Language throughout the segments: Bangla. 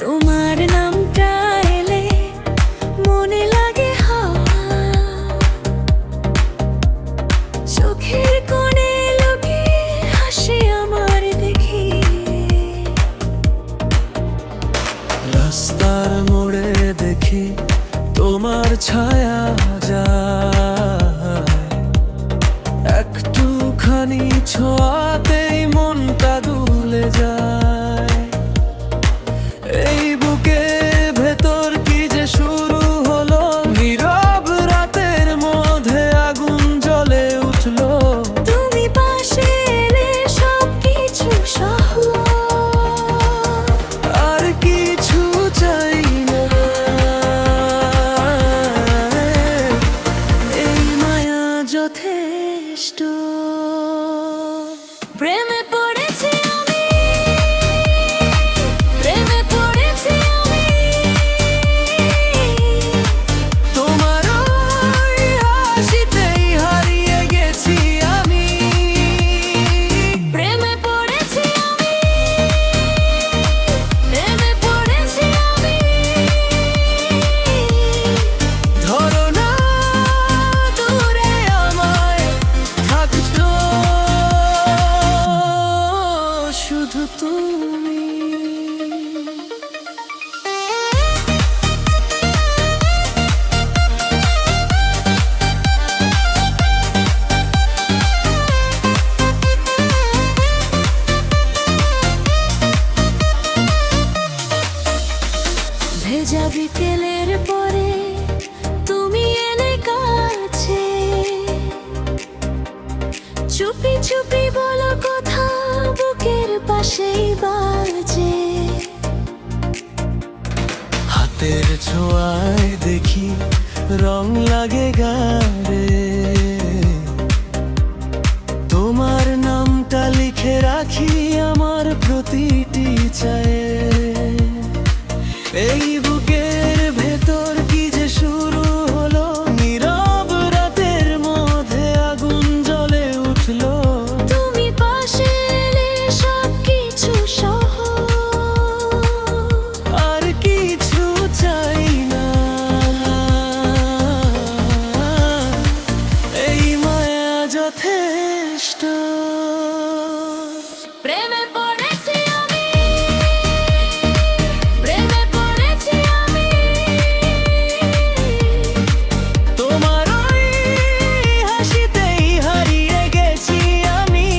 তোমার নামটা এলে মনে লাগে হাওয়া, চোখের কোণে লুকিয়ে হাসি আমার দেখি। রাস্তার মোড়ে দেখি তোমার ছায়া যায়, একটুখানি ছোঁয়াতেই মনটা দুলে যায়। এই বুকে ভেতর কি যে শুরু হলো, নীরব রাতের মধ্যে আগুন জ্বলে উঠলো। তুমি পাশে এলে সবকিছু সহজ, আর কিছু চাই না, এই মায়া যথেষ্ট। প্রেমে পড়েছি আমি, প্রেমে পড়েছি আমি, তোমার ওই হাসিতেই হারিয়ে গেছি আমি। প্রেমে পড়েছি আমি, প্রেমে পড়েছি আমি। ধরো না দূরে আমায়, থাকতো শুধু তুমি। ভেজা বিকেলের পরে তুমি এলে কাছে, চুপি চুপি বলো কথা বুকের পাশেই বাজে। হাতের ছোঁয়ায় দেখি রং লাগে গাড়ে, তোমার নামটা লিখে রাখি আমার প্রতিটি চায়ে। এই বুকের ভেতর কি যে শুরু হলো, নীরব রাতের মধ্যে আগুন জ্বলে উঠলো। তুমি পাশে এলে সবকিছু সহজ, আর কিছু চাই না, এই মায়া যথেষ্ট। প্রেমে পড়েছি আমি, প্রেমে পড়েছি আমি, তোমার ওই হাসিতেই হারিয়ে গেছি আমি।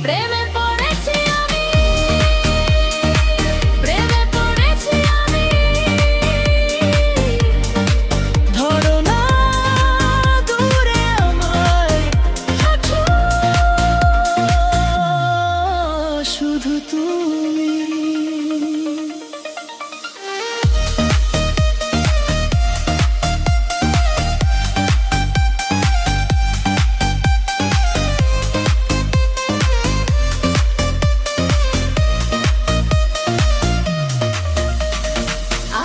প্রেমে পড়েছি আমি, প্রেমে পড়েছি আমি। ধরো না দূরে আমায়, থাকো শুধু তুমি।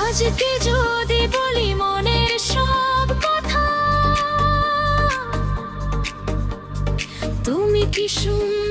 আজকে যদি বলি মনের সব কথা, তুমি কি শুনবে?